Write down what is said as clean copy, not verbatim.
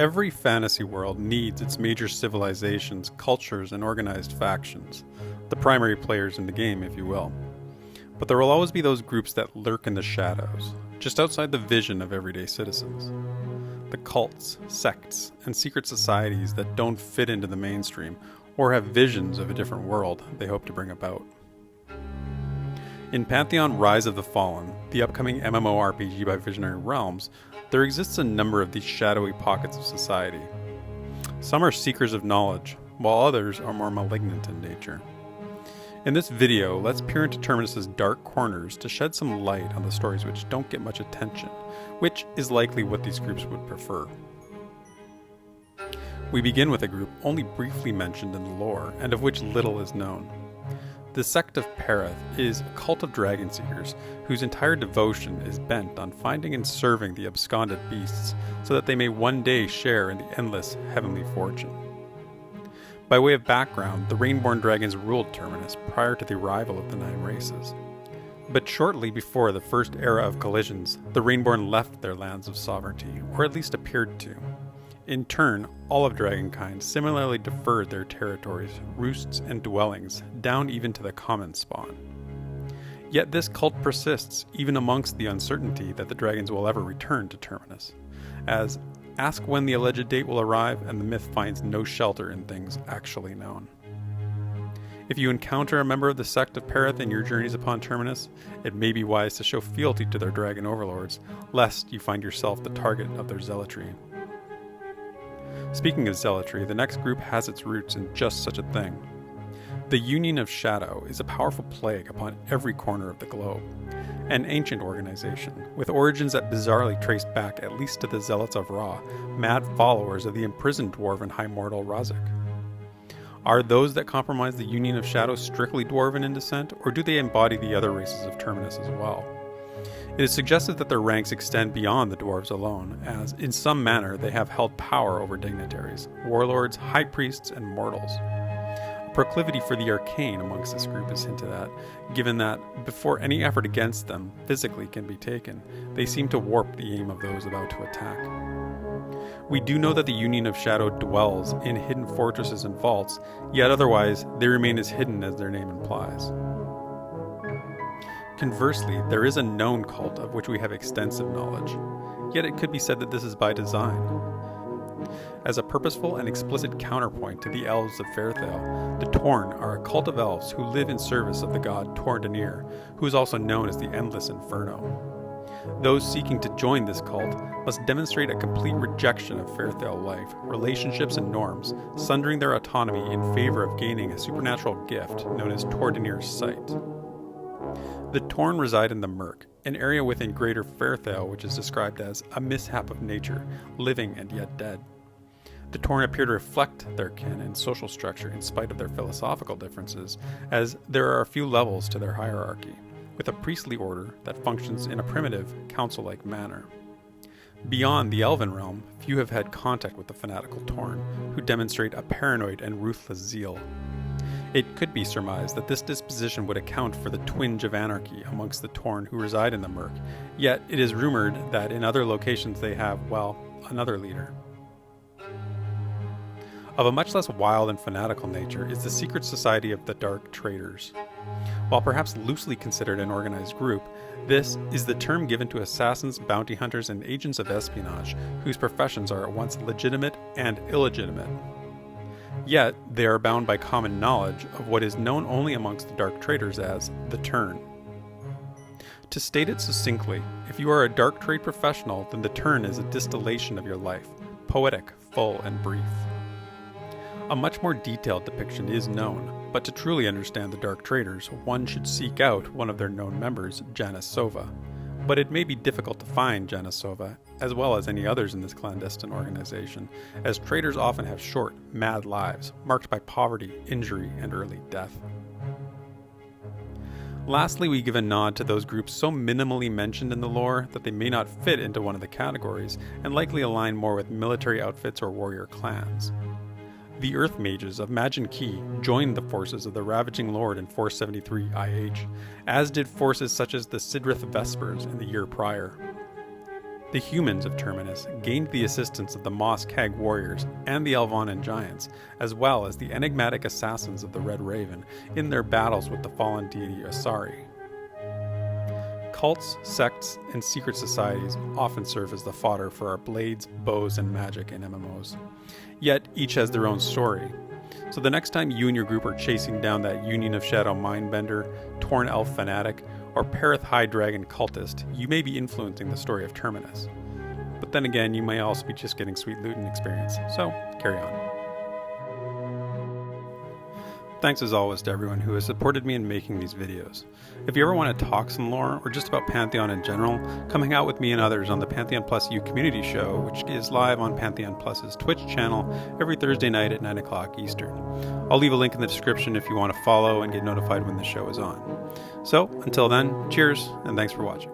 Every fantasy world needs its major civilizations, cultures, and organized factions, the primary players in the game, if you will. But there will always be those groups that lurk in the shadows, just outside the vision of everyday citizens. The cults, sects, and secret societies that don't fit into the mainstream or have visions of a different world they hope to bring about. In Pantheon Rise of the Fallen, the upcoming MMORPG by Visionary Realms, there exists a number of these shadowy pockets of society. Some are seekers of knowledge, while others are more malignant in nature. In this video, let's peer into Terminus' dark corners to shed some light on the stories which don't get much attention, which is likely what these groups would prefer. We begin with a group only briefly mentioned in the lore, and of which little is known. The sect of Parathe is a cult of dragon seekers whose entire devotion is bent on finding and serving the absconded beasts so that they may one day share in the endless heavenly fortune. By way of background, the Rainborn dragons ruled Terminus prior to the arrival of the Nine Races. But shortly before the first era of collisions, the Rainborn left their lands of sovereignty, or at least appeared to. In turn, all of dragonkind similarly deferred their territories, roosts, and dwellings, down even to the common spawn. Yet this cult persists even amongst the uncertainty that the dragons will ever return to Terminus, as ask when the alleged date will arrive and the myth finds no shelter in things actually known. If you encounter a member of the sect of Parathe in your journeys upon Terminus, it may be wise to show fealty to their dragon overlords, lest you find yourself the target of their zealotry. Speaking of zealotry, the next group has its roots in just such a thing. The Union of Shadow is a powerful plague upon every corner of the globe, an ancient organization, with origins that bizarrely trace back at least to the Zealots of Ra, mad followers of the imprisoned dwarven high mortal Razik. Are those that compromise the Union of Shadow strictly dwarven in descent, or do they embody the other races of Terminus as well? It is suggested that their ranks extend beyond the dwarves alone, as in some manner they have held power over dignitaries, warlords, high priests, and mortals. A proclivity for the arcane amongst this group is hinted at, given that, before any effort against them physically can be taken, they seem to warp the aim of those about to attack. We do know that the Union of Shadow dwells in hidden fortresses and vaults, yet otherwise they remain as hidden as their name implies. Conversely, there is a known cult of which we have extensive knowledge, yet it could be said that this is by design. As a purposeful and explicit counterpoint to the elves of Faerthale, the Torn are a cult of elves who live in service of the god Torndanir, who is also known as the Endless Inferno. Those seeking to join this cult must demonstrate a complete rejection of Faerthale life, relationships, and norms, sundering their autonomy in favor of gaining a supernatural gift known as Torndanir's Sight. The Torn reside in the Murk, an area within Greater Faerthale which is described as a mishap of nature, living and yet dead. The Torn appear to reflect their kin and social structure in spite of their philosophical differences, as there are a few levels to their hierarchy, with a priestly order that functions in a primitive, council-like manner. Beyond the Elven realm, few have had contact with the fanatical Torn, who demonstrate a paranoid and ruthless zeal. It could be surmised that this disposition would account for the twinge of anarchy amongst the Torn who reside in the Murk, yet it is rumored that in other locations they have, well, another leader. Of a much less wild and fanatical nature is the secret society of the Dark Traders. While perhaps loosely considered an organized group, this is the term given to assassins, bounty hunters, and agents of espionage whose professions are at once legitimate and illegitimate. Yet, they are bound by common knowledge of what is known only amongst the Dark Traders as the Turn. To state it succinctly, if you are a dark trade professional, then the Turn is a distillation of your life, poetic, full, and brief. A much more detailed depiction is known, but to truly understand the Dark Traders, one should seek out one of their known members, Janus Sova. But it may be difficult to find Janus Sova, as well as any others in this clandestine organization, as traders often have short, mad lives, marked by poverty, injury, and early death. Lastly, we give a nod to those groups so minimally mentioned in the lore that they may not fit into one of the categories, and likely align more with military outfits or warrior clans. The Earth Mages of Majin Key joined the forces of the Ravaging Lord in 473 IH, as did forces such as the Sidrith Vespers in the year prior. The humans of Terminus gained the assistance of the Moss Cag warriors and the Elvonan giants, as well as the enigmatic assassins of the Red Raven in their battles with the fallen deity Asari. Cults, sects, and secret societies often serve as the fodder for our blades, bows, and magic in MMOs. Yet, each has their own story. So the next time you and your group are chasing down that Union of Shadow Mindbender, Torn Elf Fanatic, or Parathe High Dragon Cultist, you may be influencing the story of Terminus. But then again, you may also be just getting sweet loot and experience, so carry on. Thanks as always to everyone who has supported me in making these videos. If you ever want to talk some lore, or just about Pantheon in general, come hang out with me and others on the Pantheon Plus U Community Show, which is live on Pantheon Plus's Twitch channel every Thursday night at 9 o'clock Eastern. I'll leave a link in the description if you want to follow and get notified when the show is on. So, until then, cheers, and thanks for watching.